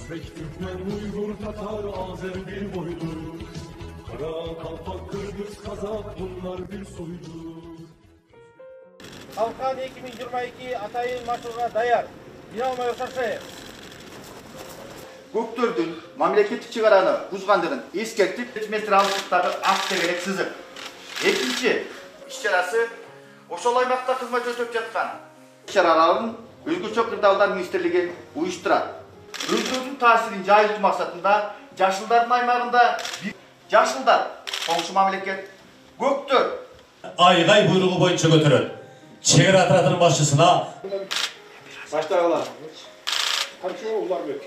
Özbek, Türkmen, Uygur, Tatar, Azer bir boydur. Kara, Kalpak, Kırgız, Kazak bunlar bir soydur. Kalkan 2022 atayın marşına dayar. Dinamaya şarşı. Көктөрдүн мамлекеттик чыгараны бузгандыгын эскертип, метр алыстыктагы ак тегерек сызык. Экинчи иш-чарасы ошол аймакта кызмат өтөп жаткан иш-чараларын өзгөчө кырдаалдар министрлиги уюштурат. Өздөрүнүн таасирин жайылтуу максатында жашылдардын аймагында жашылдар коңшу мамлекет Көктөр айгай буйругу боюнча көтөрөт. Чек ара атыратын башчысына Баштагыла. Камчы Уларбек.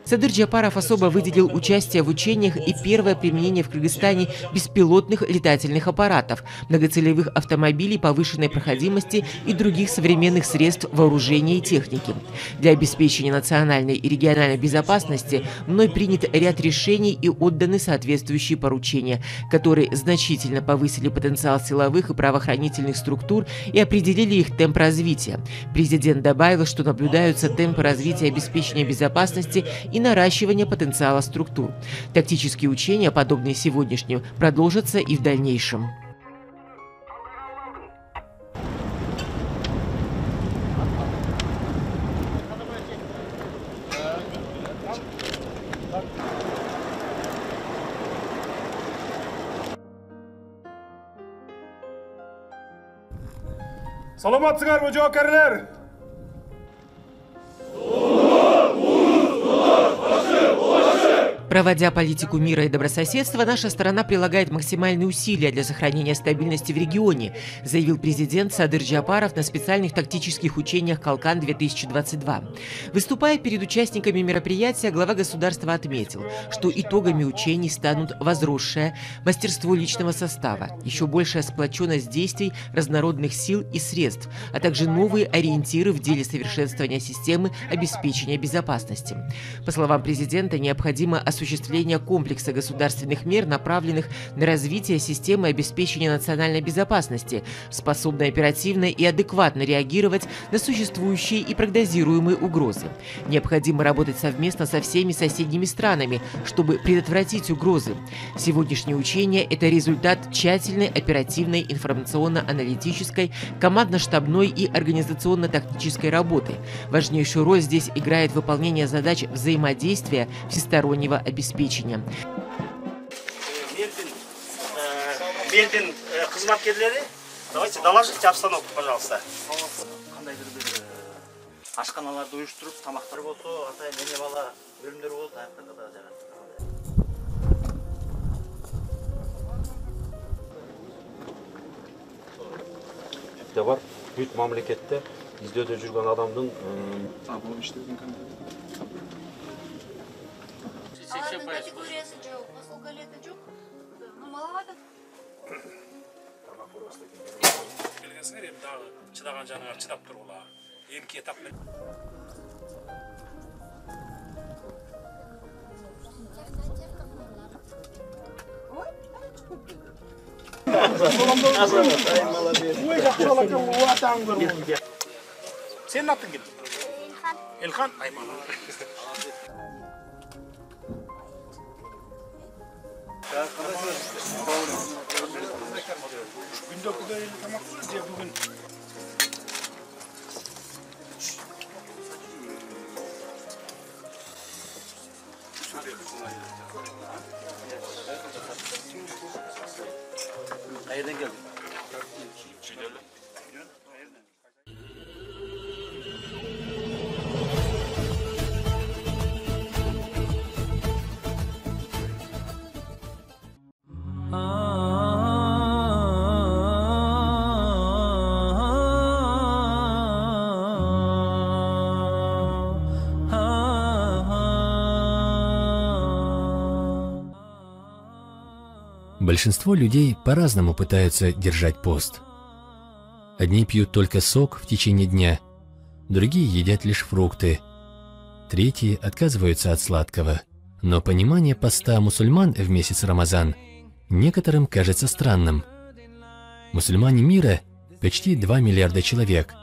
Садыр Джапаров особо выделил участие в учениях и первое применение в Кыргызстане беспилотных летательных аппаратов, многоцелевых автомобилей повышенной проходимости и других современных средств вооружения и техники. Для обеспечения национальной и региональной безопасности мной принят ряд решений и отданы соответствующие поручения, которые значительно повысили потенциал силовых и правоохранительных структур и определили их темп развития. Президент добавил, что наблюдаются темпы развития обеспечения безопасности и наращивания потенциала структур. Тактические учения, подобные сегодняшним, продолжатся и в дальнейшем. Саламатсыңарбы жоокерлер? Проводя политику мира и добрососедства, наша страна прилагает максимальные усилия для сохранения стабильности в регионе, заявил президент Садыр Джапаров на специальных тактических учениях «Калкан-2022». Выступая перед участниками мероприятия, глава государства отметил, что итогами учений станут возросшее мастерство личного состава, еще большая сплоченность действий разнородных сил и средств, а также новые ориентиры в деле совершенствования системы обеспечения безопасности. По словам президента, необходимо осуществление комплекса государственных мер, направленных на развитие системы обеспечения национальной безопасности, способной оперативно и адекватно реагировать на существующие и прогнозируемые угрозы. Необходимо работать совместно со всеми соседними странами, чтобы предотвратить угрозы. Сегодняшнее учение – это результат тщательной оперативной информационно-аналитической, командно-штабной и организационно-тактической работы. Важнейшую роль здесь играет выполнение задач взаимодействия всестороннего обеспечения. Мельдин кызматкерлери, давайте доложите обстановку, пожалуйста. Ашканаларды уюштуруп, тамактар болсо, атайын эне бала өлүмдөр болот, аяктарда да жагат. Бар, бүт мамлекетте издөөдө жүргөн адамдын категориясы жоқ, поскольку лето жоқ, ну маловато. Келгенсиңер эми дагы чыдаган жаныңар чыдап тургула. Эмки этап менен. Senin atın kim? Elhan. Ayman. Günde kudaylı tamak var diye bugün. Nereden geldin? Большинство людей по-разному пытаются держать пост. Одни пьют только сок в течение дня, другие едят лишь фрукты, третьи отказываются от сладкого. Но понимание поста мусульман в месяц Рамазан некоторым кажется странным. Мусульмане мира почти 2 миллиарда человек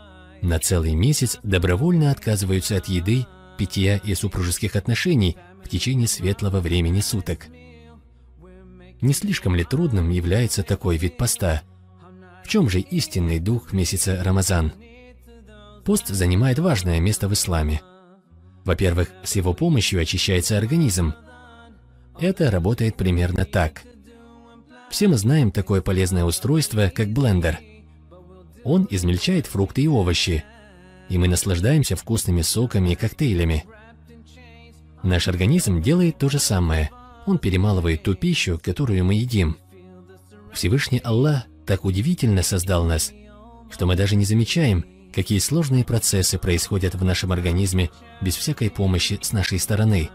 на целый месяц добровольно отказываются от еды, питья и супружеских отношений в течение светлого времени суток. Не слишком ли трудным является такой вид поста? В чем же истинный дух месяца Рамазан? Пост занимает важное место в исламе. Во-первых, с его помощью очищается организм. Это работает примерно так. Все мы знаем такое полезное устройство, как блендер. Он измельчает фрукты и овощи, и мы наслаждаемся вкусными соками и коктейлями. Наш организм делает то же самое. Он перемалывает ту пищу, которую мы едим. Всевышний Аллах так удивительно создал нас, что мы даже не замечаем, какие сложные процессы происходят в нашем организме без всякой помощи с нашей стороны.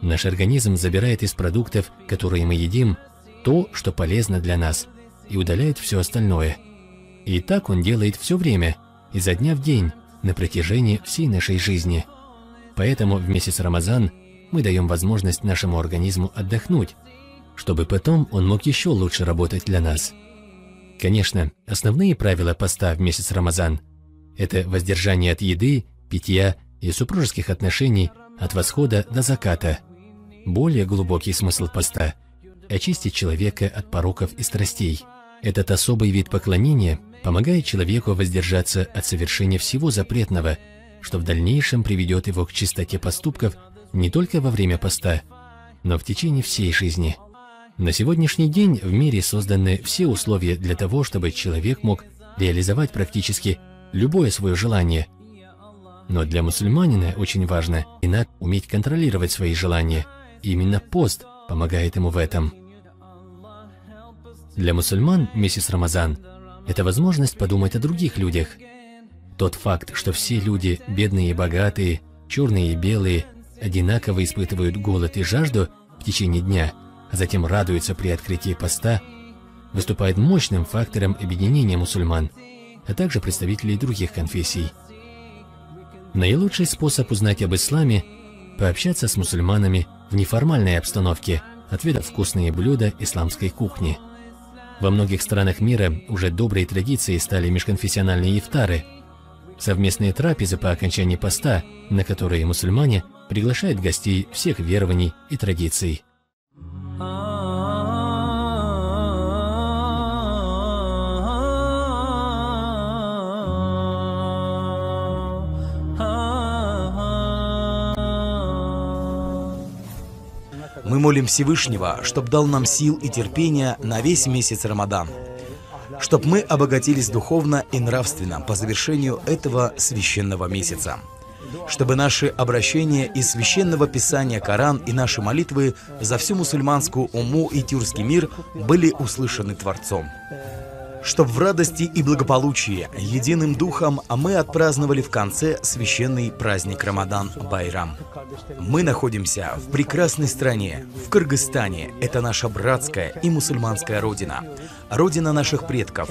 Наш организм забирает из продуктов, которые мы едим, то, что полезно для нас, и удаляет все остальное. И так он делает все время, изо дня в день, на протяжении всей нашей жизни. Поэтому в месяц Рамазан мы даем возможность нашему организму отдохнуть, чтобы потом он мог еще лучше работать для нас. Конечно, основные правила поста в месяц Рамазан – это воздержание от еды, питья и супружеских отношений от восхода до заката. Более глубокий смысл поста – очистить человека от пороков и страстей. Этот особый вид поклонения помогает человеку воздержаться от совершения всего запретного, что в дальнейшем приведет его к чистоте поступков не только во время поста, но в течение всей жизни. На сегодняшний день в мире созданы все условия для того, чтобы человек мог реализовать практически любое свое желание. Но для мусульманина очень важно иногда уметь контролировать свои желания. И именно пост помогает ему в этом. Для мусульман месяц Рамазан – это возможность подумать о других людях. Тот факт, что все люди, бедные и богатые, черные и белые, одинаково испытывают голод и жажду в течение дня, а затем радуются при открытии поста, выступает мощным фактором объединения мусульман, а также представителей других конфессий. Наилучший способ узнать об исламе – пообщаться с мусульманами в неформальной обстановке, отведав вкусные блюда исламской кухни. Во многих странах мира уже доброй традицией стали межконфессиональные ифтары – совместные трапезы по окончании поста, на которые мусульмане приглашают гостей всех верований и традиций. Мы молим Всевышнего, чтоб дал нам сил и терпения на весь месяц Рамадан, чтоб мы обогатились духовно и нравственно по завершению этого священного месяца, чтобы наши обращения из священного писания Коран и наши молитвы за всю мусульманскую умму и тюркский мир были услышаны Творцом. Чтоб в радости и благополучии единым духом мы отпраздновали в конце священный праздник Рамадан Байрам. Мы находимся в прекрасной стране, в Кыргызстане. Это наша братская и мусульманская родина, родина наших предков.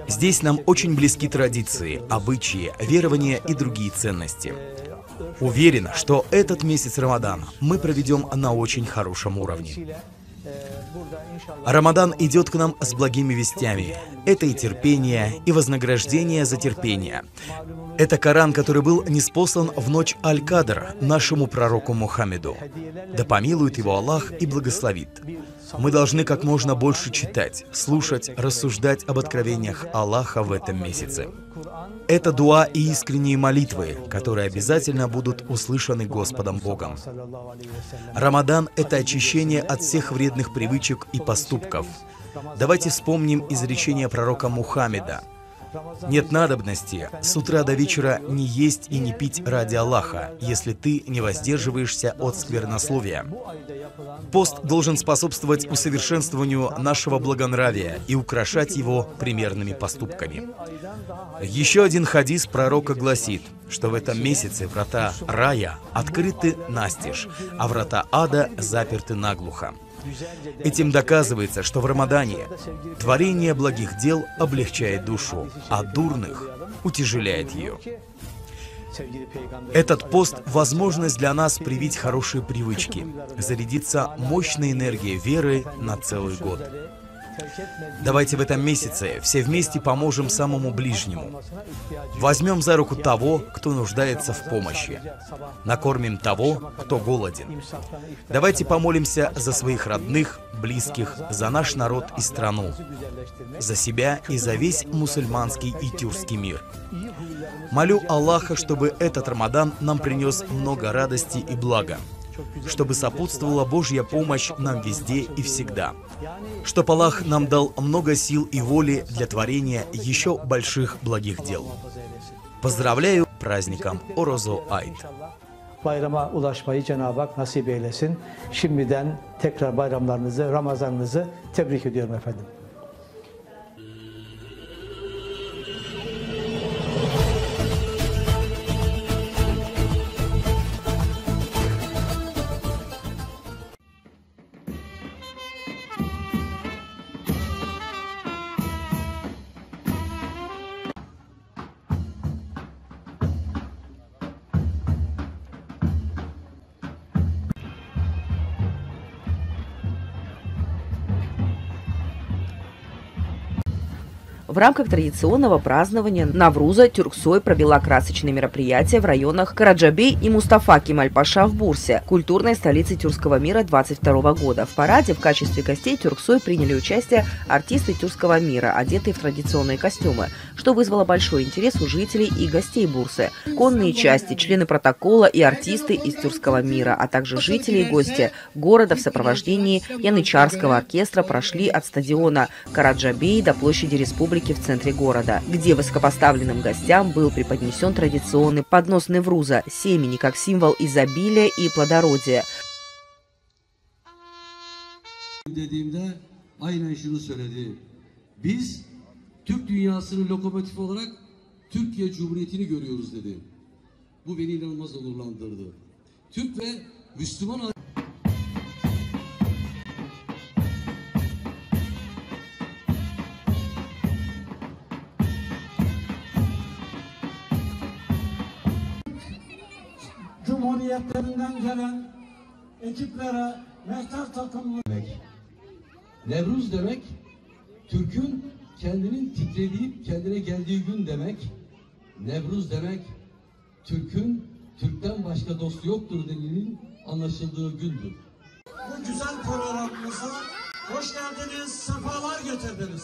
Здесь нам очень близки традиции, обычаи, верования и другие ценности. Уверен, что этот месяц Рамадан мы проведем на очень хорошем уровне. Рамадан идет к нам с благими вестями. Это и терпение, и вознаграждение за терпение. Это Коран, который был ниспослан в ночь Аль-Кадр нашему пророку Мухаммеду. Да помилует его Аллах и благословит. Мы должны как можно больше читать, слушать, рассуждать об откровениях Аллаха в этом месяце. Это дуа и искренние молитвы, которые обязательно будут услышаны Господом Богом. Рамадан – это очищение от всех вредных привычек и поступков. Давайте вспомним изречение пророка Мухаммеда. «Нет надобности с утра до вечера не есть и не пить ради Аллаха, если ты не воздерживаешься от сквернословия». Пост должен способствовать усовершенствованию нашего благонравия и украшать его примерными поступками. Еще один хадис пророка гласит, что в этом месяце врата рая открыты настежь, а врата ада заперты наглухо. Этим доказывается, что в Рамадане творение благих дел облегчает душу, а дурных утяжеляет ее. Этот пост – возможность для нас привить хорошие привычки, зарядиться мощной энергией веры на целый год. Давайте в этом месяце все вместе поможем самому ближнему. Возьмем за руку того, кто нуждается в помощи. Накормим того, кто голоден. Давайте помолимся за своих родных, близких, за наш народ и страну, за себя и за весь мусульманский и тюркский мир. Молю Аллаха, чтобы этот Рамадан нам принес много радости и блага, чтобы сопутствовала Божья помощь нам везде и всегда, чтоб Аллах нам дал много сил и воли для творения еще больших благих дел. Поздравляю праздником Орозо Айт. Bayrama ulaşmayı Cenab-ı Hak nasip eylesin. Şimdiden tekrar bayramlarınızı, Ramazanınızı tebrik ediyorum efendim. В рамках традиционного празднования Навруза Тюрксой провела красочные мероприятия в районах Караджабей и Мустафа Кемаль-Паша в Бурсе, культурной столице тюркского мира 22 года. В параде в качестве гостей Тюрксой приняли участие артисты тюркского мира, одетые в традиционные костюмы, что вызвало большой интерес у жителей и гостей Бурсы. Конные части, члены протокола и артисты из тюркского мира, а также жители и гости города в сопровождении янычарского оркестра прошли от стадиона Караджабей до площади Республики в центре города, где высокопоставленным гостям был преподнесен традиционный поднос Невруза, семени как символ изобилия и плодородия. Dediğimde aynen şunu söyledi. Biz Türk dünyasının lokomotifi olarak Türkiye Cumhuriyeti'ni görüyoruz dedi. Bu beni inanılmaz onurlandırdı. Türk ve Müslüman Cumhuriyetlerinden gelen ekiplere mehter takımlı demek. Nevruz demek, Türk'ün kendinin titrediği, kendine geldiği gün demek. Nevruz demek, Türk'ün Türk'ten başka dostu yoktur denilinin anlaşıldığı gündür. Bu güzel programımıza hoş geldiniz, sefalar getirdiniz.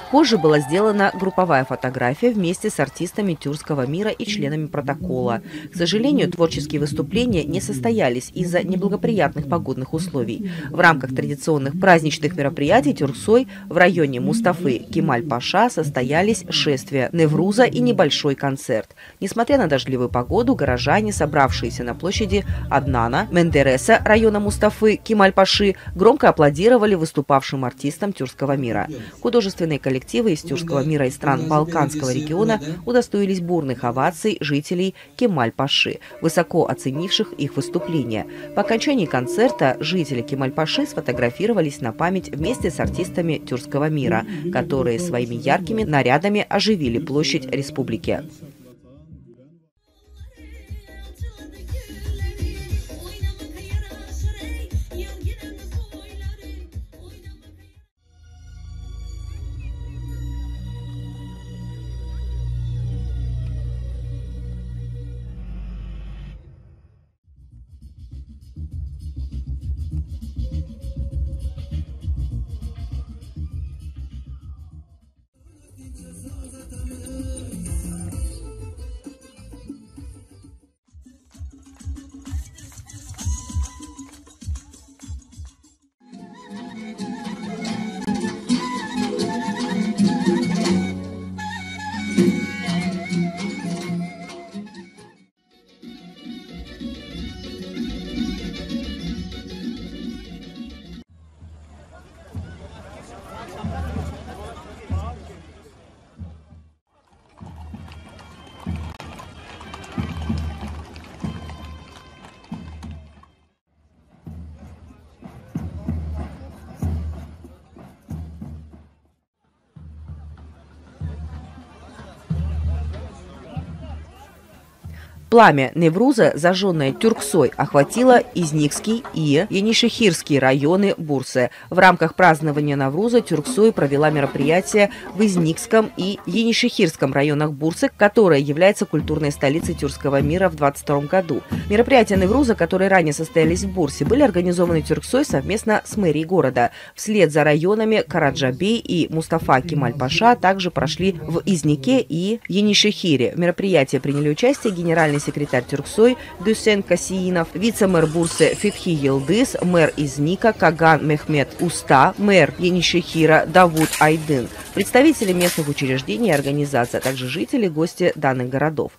Позже была сделана групповая фотография вместе с артистами тюркского мира и членами протокола. К сожалению, творческие выступления не состоялись из-за неблагоприятных погодных условий. В рамках традиционных праздничных мероприятий Тюрксой в районе Мустафы Кемаль-Паша состоялись шествия Невруза и небольшой концерт. Несмотря на дождливую погоду, горожане, собравшиеся на площади Аднана Мендереса района Мустафы Кемаль-Паши, громко аплодировали выступавшим артистам тюркского мира. Художественные коллективы из тюркского мира и стран Балканского региона удостоились бурных оваций жителей Кемаль-Паши, высоко оценивших их выступления. По окончании концерта жители Кемаль-Паши сфотографировались на память вместе с артистами тюркского мира, которые своими яркими нарядами оживили площадь республики. Пламя Невруза, зажженное Тюрксой, охватило Изникский и Енишехирские районы Бурсы. В рамках празднования Навруза Тюрксой провела мероприятие в Изникском и Енишехирском районах Бурсы, которая является культурной столицей тюркского мира в 2022 году. Мероприятия Невруза, которые ранее состоялись в Бурсе, были организованы Тюрксой совместно с мэрией города. Вслед за районами Караджабей и Мустафа Кемаль-Паша также прошли в Изнике и Енишехире. В мероприятии приняли участие генеральный секретарь Тюрксой Дюсен Касиинов, вице-мэр Бурсы Фетхи Йылдыз, мэр Изника Каган Мехмед Уста, мэр Енишехира Давуд Айдын, представители местных учреждений и организаций, а также жители и гости данных городов.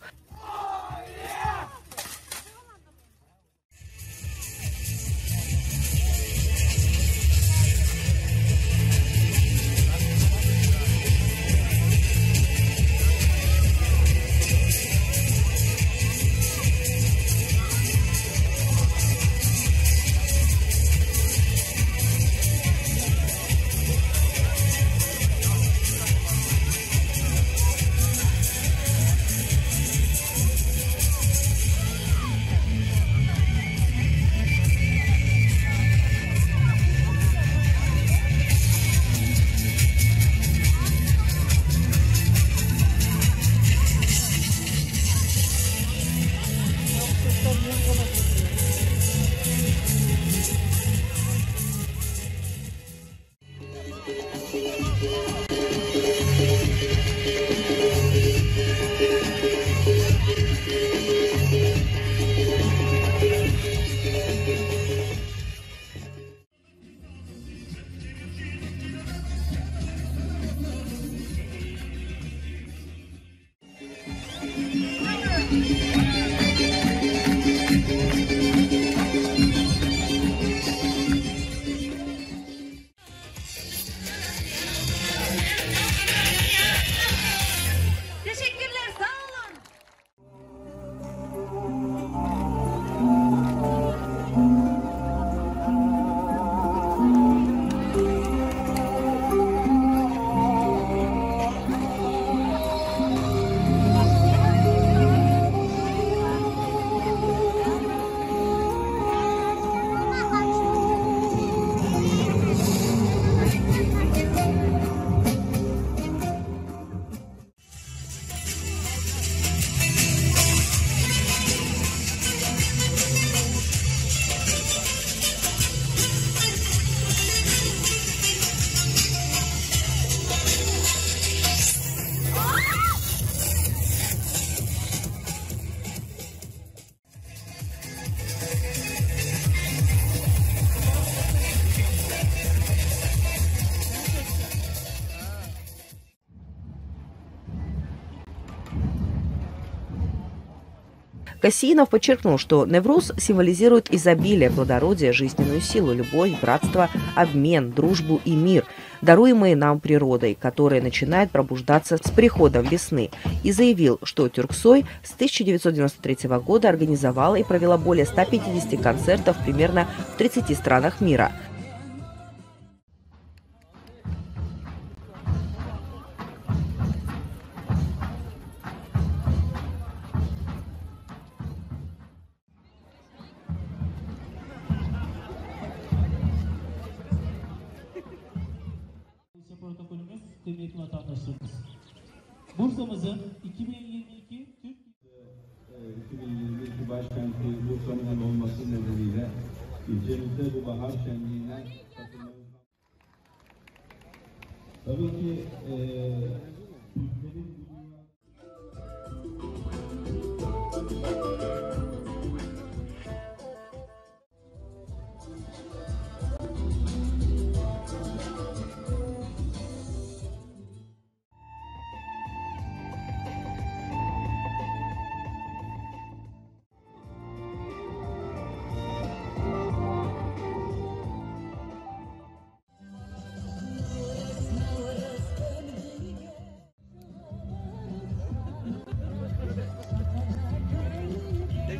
Касиинов подчеркнул, что Невруз символизирует изобилие, плодородие, жизненную силу, любовь, братство, обмен, дружбу и мир, даруемые нам природой, которые начинают пробуждаться с приходом весны, и заявил, что Тюрксой с 1993 года организовала и провела более 150 концертов примерно в 30 странах мира. Kıymetli vatandaşlarımız. Bursa'mızın 2022 başkenti Bursa'nın olması nedeniyle ilçemizde bu bahar şenliğine katılmamız. Tabii ki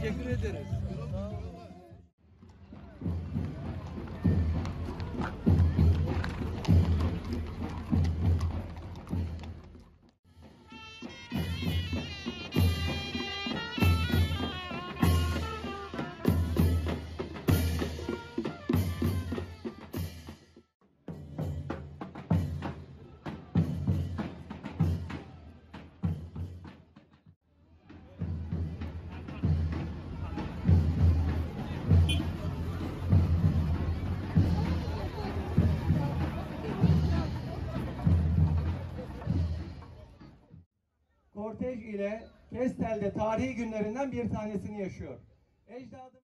teşekkür ederiz. Ateş ile Kestel'de tarihi günlerinden bir tanesini yaşıyor. Ecdadım...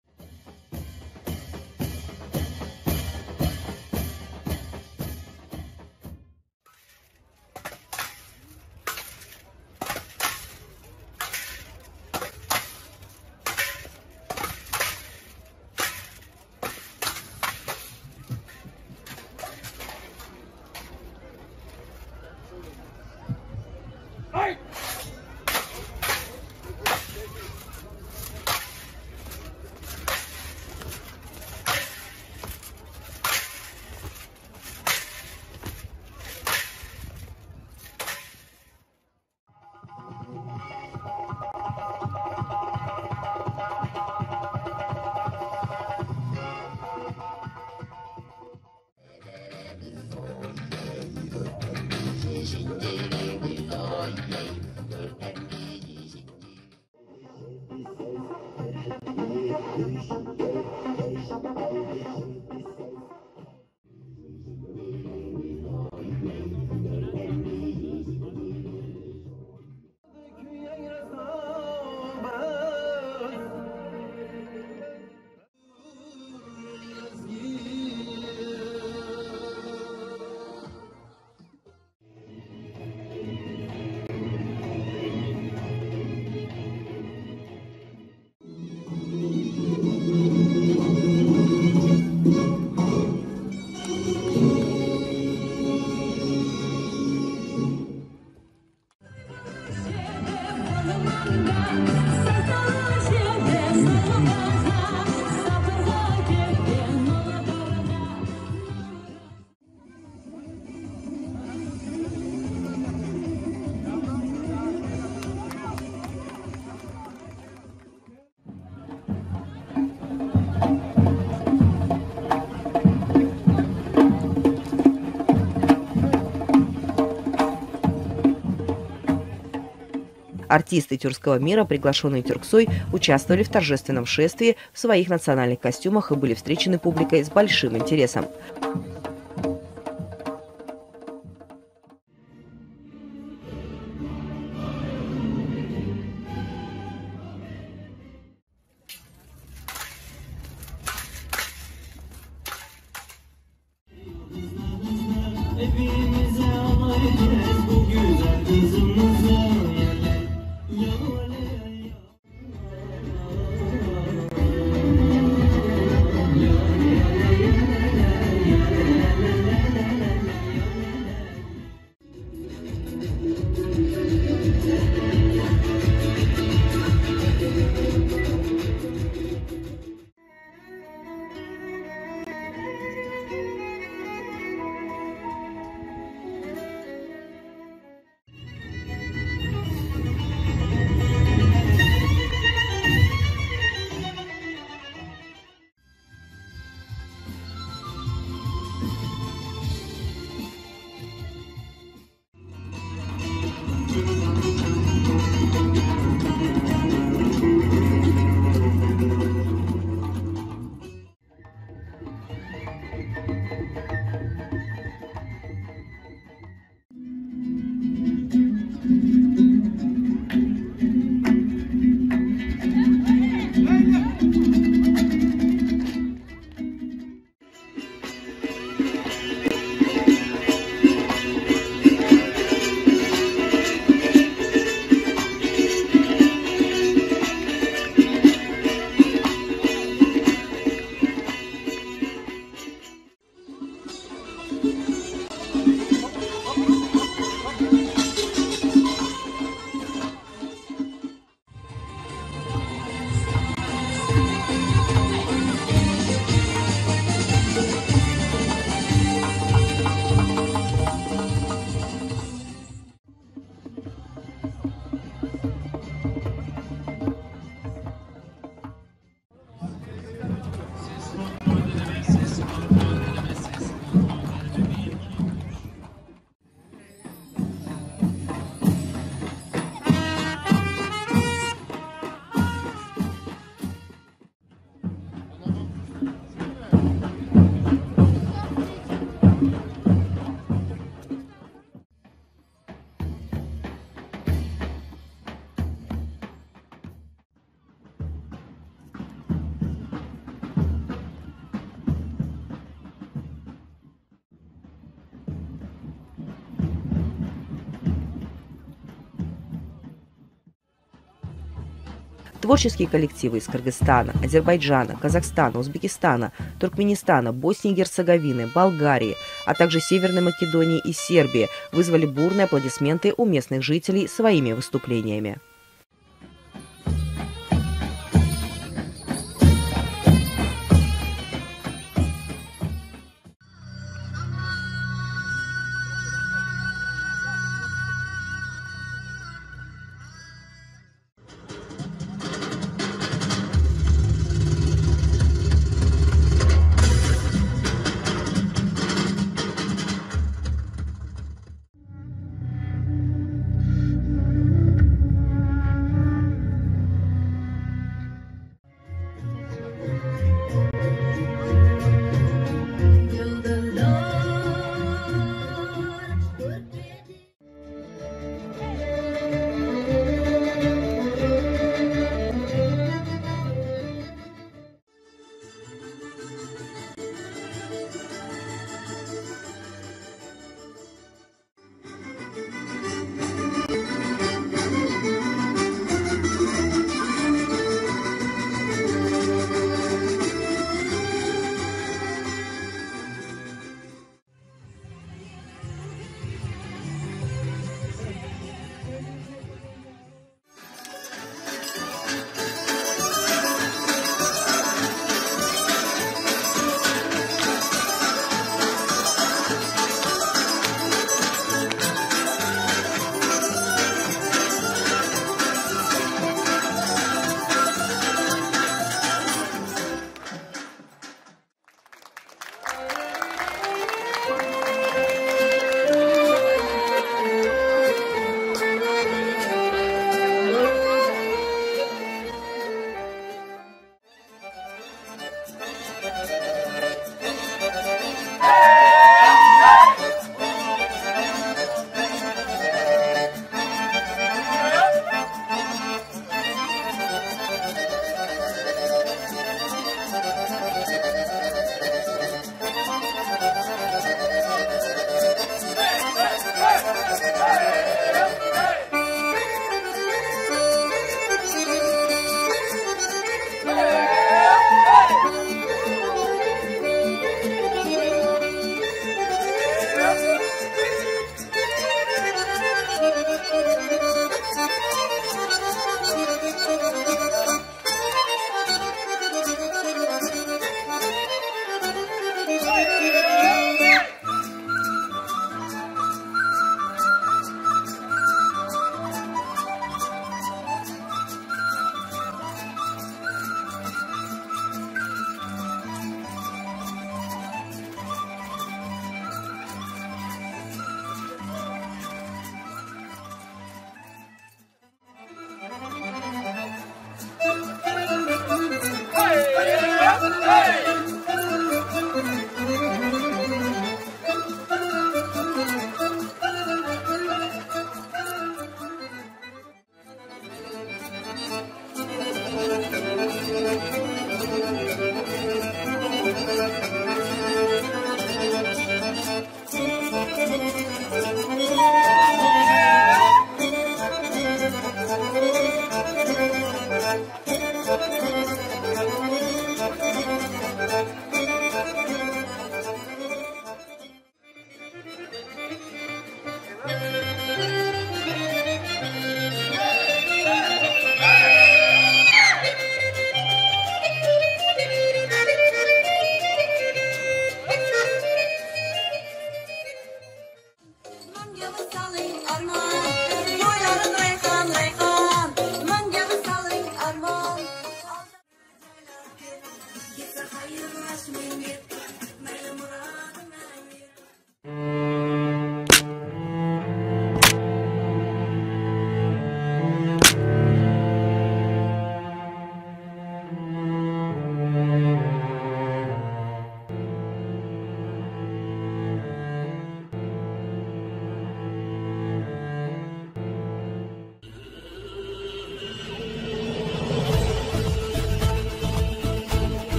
Артисты тюркского мира, приглашенные Тюрксой, участвовали в торжественном шествии в своих национальных костюмах и были встречены публикой с большим интересом. Творческие коллективы из Кыргызстана, Азербайджана, Казахстана, Узбекистана, Туркменистана, Боснии и Герцеговины, Болгарии, а также Северной Македонии и Сербии вызвали бурные аплодисменты у местных жителей своими выступлениями.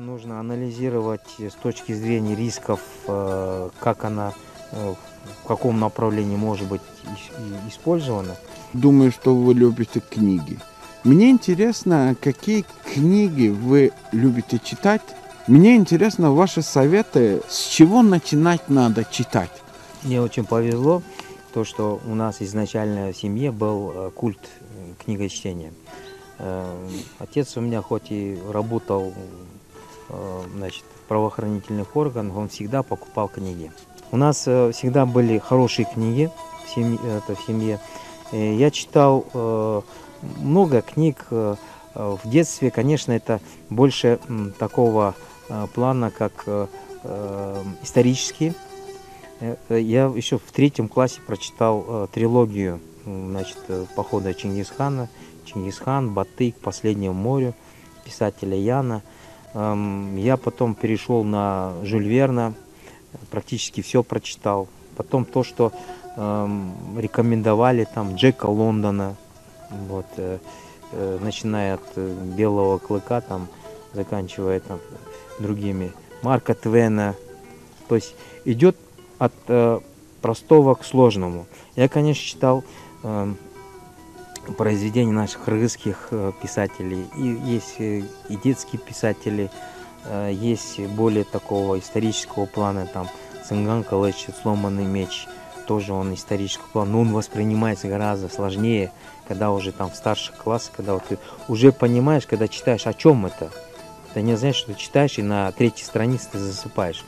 Нужно анализировать с точки зрения рисков, как она в каком направлении может быть использовано. Думаю, что вы любите книги. Мне интересно, какие книги вы любите читать. Мне интересно ваши советы, с чего начинать надо читать. Мне очень повезло, то, что у нас изначально в семье был культ книгочтения. Отец у меня хоть и работал в правоохранительных органах, он всегда покупал книги. У нас всегда были хорошие книги в семье. Я читал много книг в детстве. Конечно, это больше такого плана, как исторические. Я еще в 3 классе прочитал трилогию похода Чингисхана. Чингисхан, Батый, к последнему морю, писателя Яна. Я потом перешел на Жюль Верна, практически все прочитал. Потом то, что рекомендовали, там Джека Лондона, вот, начиная от Белого клыка, там, заканчивая там, другими, Марка Твена. То есть идет от простого к сложному. Я, конечно, читал произведения наших кыргызских писателей. И есть и детские писатели, есть более такого исторического плана, там Цынган Кылыч, сломанный меч, тоже он исторического плана, но он воспринимается гораздо сложнее, когда уже там в старших классах, когда вот ты уже понимаешь, когда читаешь, о чем это. Ты не знаешь, что ты читаешь, и на 3-й странице ты засыпаешь.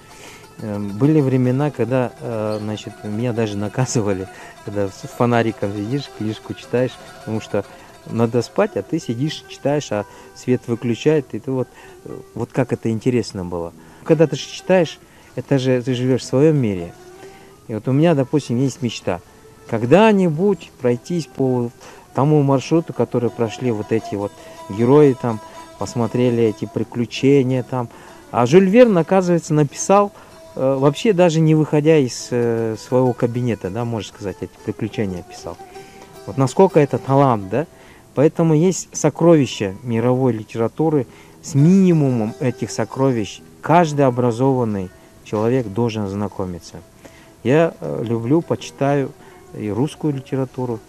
Были времена, когда, меня даже наказывали, когда с фонариком сидишь, книжку читаешь, потому что надо спать, а ты сидишь, читаешь, а свет выключает, и ты вот как это интересно было. Когда ты читаешь, это же ты живешь в своем мире. И вот у меня, допустим, есть мечта. Когда-нибудь пройтись по тому маршруту, который прошли вот эти вот герои, там, посмотрели эти приключения, там. А Жюль Верн, оказывается, написал, вообще даже не выходя из своего кабинета, да, можно сказать, эти приключения писал. Вот насколько это талант, да? Поэтому есть сокровища мировой литературы. С минимумом этих сокровищ каждый образованный человек должен знакомиться. Я люблю, почитаю и русскую литературу.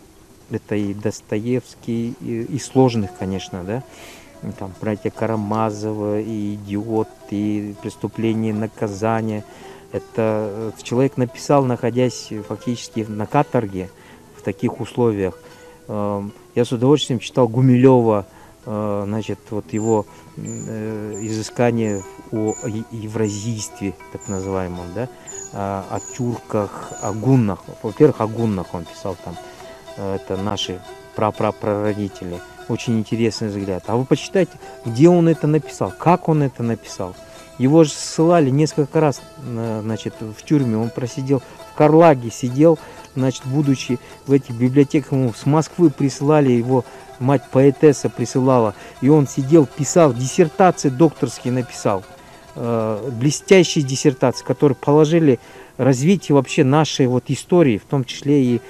Это и Достоевский, и сложных, конечно, да. Там братья Карамазовы, и «Идиот», и «Преступление и наказание». Это человек написал, находясь фактически на каторге, в таких условиях. Я с удовольствием читал Гумилева, вот его изыскание о евразийстве, так называемом, да, о тюрках, о гуннах. Во-первых, о гуннах он писал там. Это наши прапрапрародители. Очень интересный взгляд. А вы почитайте, где он это написал, как он это написал. Его же ссылали несколько раз, в тюрьме. Он просидел в Карлаге, сидел, будучи в этих библиотеках, ему с Москвы присылали, его мать поэтесса присылала. И он сидел, писал, диссертации докторские написал. Блестящие диссертации, которые положили развитие вообще нашей вот истории, в том числе и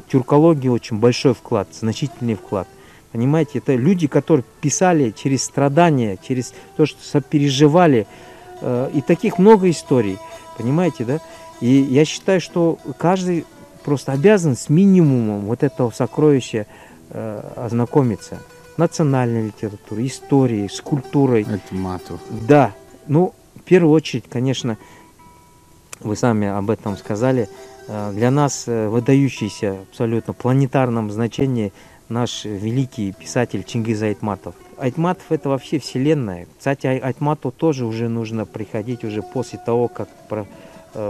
тюркологии, очень большой вклад, значительный вклад. Понимаете, это люди, которые писали через страдания, через то, что сопереживали. И таких много историй, понимаете, да? И я считаю, что каждый просто обязан с минимумом вот этого сокровища ознакомиться. Национальной литературой, историей, с культурой. Айтматов. Да. Ну, в первую очередь, конечно, вы сами об этом сказали, для нас выдающийся абсолютно планетарном значении наш великий писатель Чингиз Айтматов. Айтматов — это вообще вселенная. Кстати, Айтмату тоже уже нужно приходить уже после того, как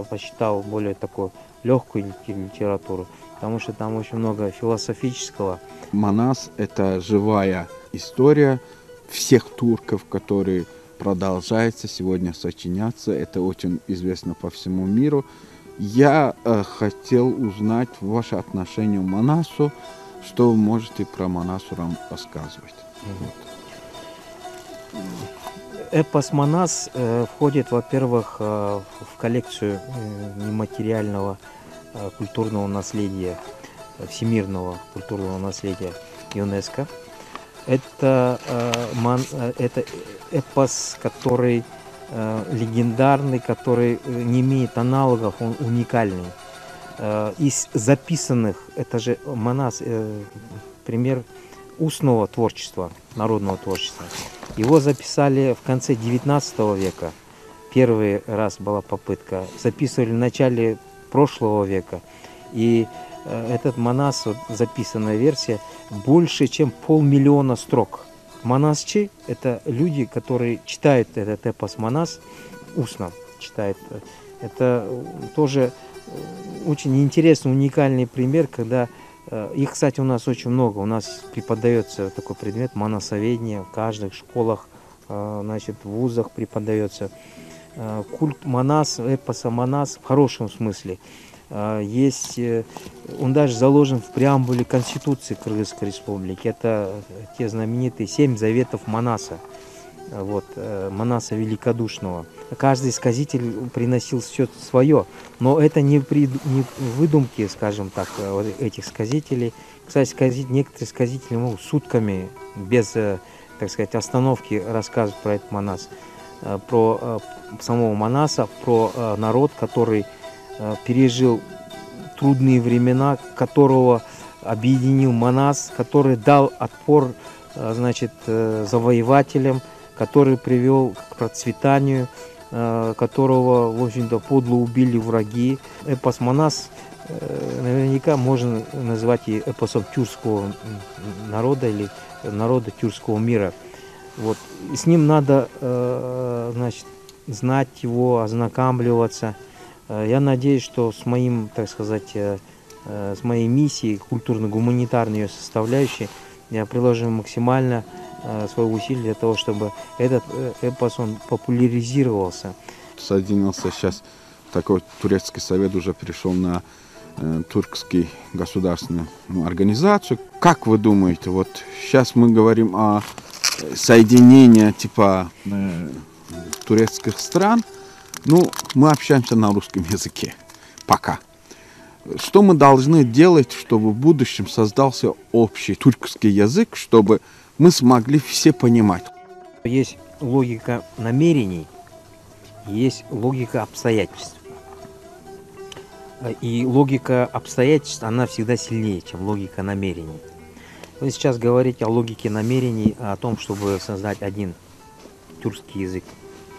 почитал более такую легкую литературу, потому что там очень много философического. Манас — это живая история всех турков, которые продолжается сегодня сочиняться. Это очень известно по всему миру. Я хотел узнать ваше отношение к Манасу. Что вы можете про Манасу рассказывать? Эпос Манас входит, во-первых, в коллекцию нематериального культурного наследия, всемирного культурного наследия ЮНЕСКО. Это эпос, который легендарный, который не имеет аналогов, он уникальный. Из записанных, это же Манас, пример устного творчества, народного творчества. Его записали в конце 19 века. Первый раз была попытка. Записывали в начале прошлого века. И этот Манас, вот, записанная версия, больше, чем 500 000 строк. Манасчи – это люди, которые читают этот эпос Манас, устно читают. Это тоже очень интересный, уникальный пример, когда их, кстати, у нас очень много. У нас преподается такой предмет манасоведение в каждых школах, значит, в вузах преподается. Культ Манас, эпоса Манас в хорошем смысле. Есть, он даже заложен в преамбуле Конституции Кыргызской Республики. Это те знаменитые 7 заветов Манаса, вот, Манаса Великодушного. Каждый сказитель приносил все свое, но это не выдумки, скажем так, этих сказителей. Кстати, некоторые сказители могут сутками, без, так сказать, остановки рассказывать про этот Манас, про самого Манаса, про народ, который пережил трудные времена, которого объединил Манас, который дал отпор, значит, завоевателям, который привел к процветанию, которого, в общем-то, подло убили враги. Эпос Манас наверняка можно назвать и эпосом тюркского народа или народа тюркского мира. Вот. И с ним надо, значит, знать его, ознакомливаться. Я надеюсь, что с моим, так сказать, с моей миссией, культурно-гуманитарной ее составляющей, я приложу максимально свои усилия для того, чтобы этот эпос, он популяризировался. Соединился сейчас такой турецкий совет, уже перешел на турецкий государственную организацию. Как вы думаете, вот сейчас мы говорим о соединении типа турецких стран, ну, мы общаемся на русском языке пока. Что мы должны делать, чтобы в будущем создался общий тюркский язык, чтобы мы смогли все понимать? Есть логика намерений, есть логика обстоятельств. И логика обстоятельств, она всегда сильнее, чем логика намерений. Вы сейчас говорите о логике намерений, о том, чтобы создать один тюркский язык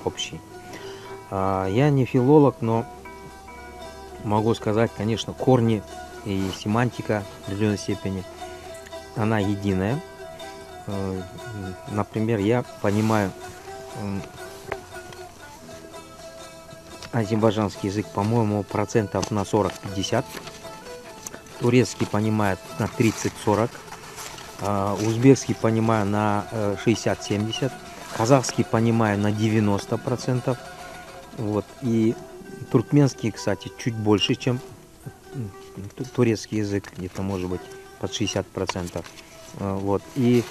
общий. Я не филолог, но могу сказать, конечно, корни и семантика в определенной степени, она единая. Например, я понимаю азербайджанский язык, по-моему, процентов на 40-50. Турецкий понимает на 30-40. Узбекский понимаю на 60-70. Казахский понимаю на 90%. Вот. И туркменский, кстати, чуть больше, чем турецкий язык, где-то может быть под 60%. Вот. И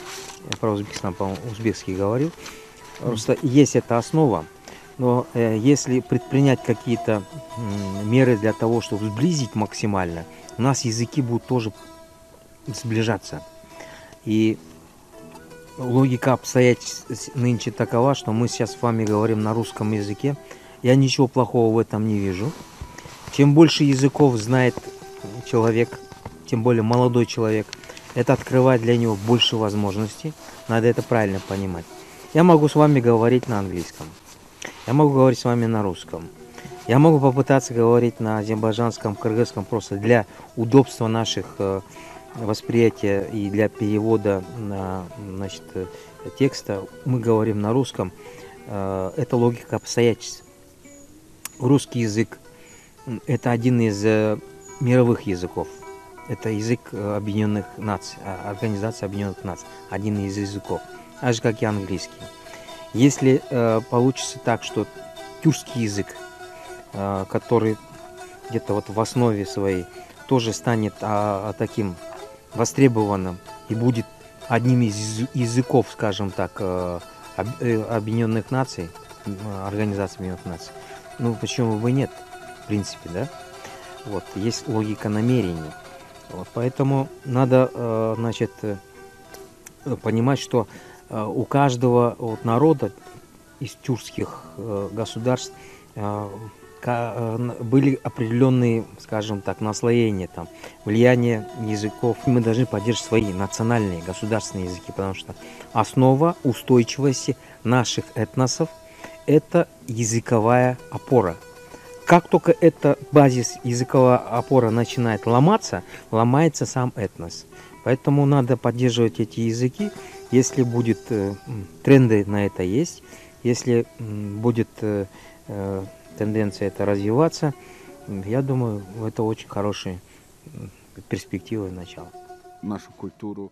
я про Узбекистан, по-моему, узбекский говорил. Просто есть эта основа, но если предпринять какие-то меры для того, чтобы сблизить максимально, у нас языки будут тоже сближаться. И логика обстоятельств нынче такова, что мы сейчас с вами говорим на русском языке. Я ничего плохого в этом не вижу. Чем больше языков знает человек, тем более молодой человек, это открывает для него больше возможностей. Надо это правильно понимать. Я могу с вами говорить на английском. Я могу говорить с вами на русском. Я могу попытаться говорить на азербайджанском, кыргызском, просто для удобства наших восприятия и для перевода на, значит, текста. Мы говорим на русском. Это логика обстоятельств. Русский язык – это один из мировых языков. Это язык Объединенных Наций, Организации Объединенных Наций, один из языков, так же, как и английский. Если получится так, что тюркский язык, который где-то вот в основе своей тоже станет таким востребованным и будет одним из языков, скажем так, Объединенных Наций, Организации Объединенных Наций, ну почему бы нет, в принципе, да? Вот, есть логика намерений. Вот, поэтому надо, значит, понимать, что у каждого вот народа из тюркских государств были определенные, скажем так, наслоения, там, влияние языков. Мы должны поддерживать свои национальные, государственные языки, потому что основа устойчивости наших этносов – это языковая опора. Как только эта базис, языковая опора начинает ломаться, ломается сам этнос. Поэтому надо поддерживать эти языки. Если будет тренды на это есть, если будет тенденция это развиваться, я думаю, это очень хорошие перспективы и начало. Нашу культуру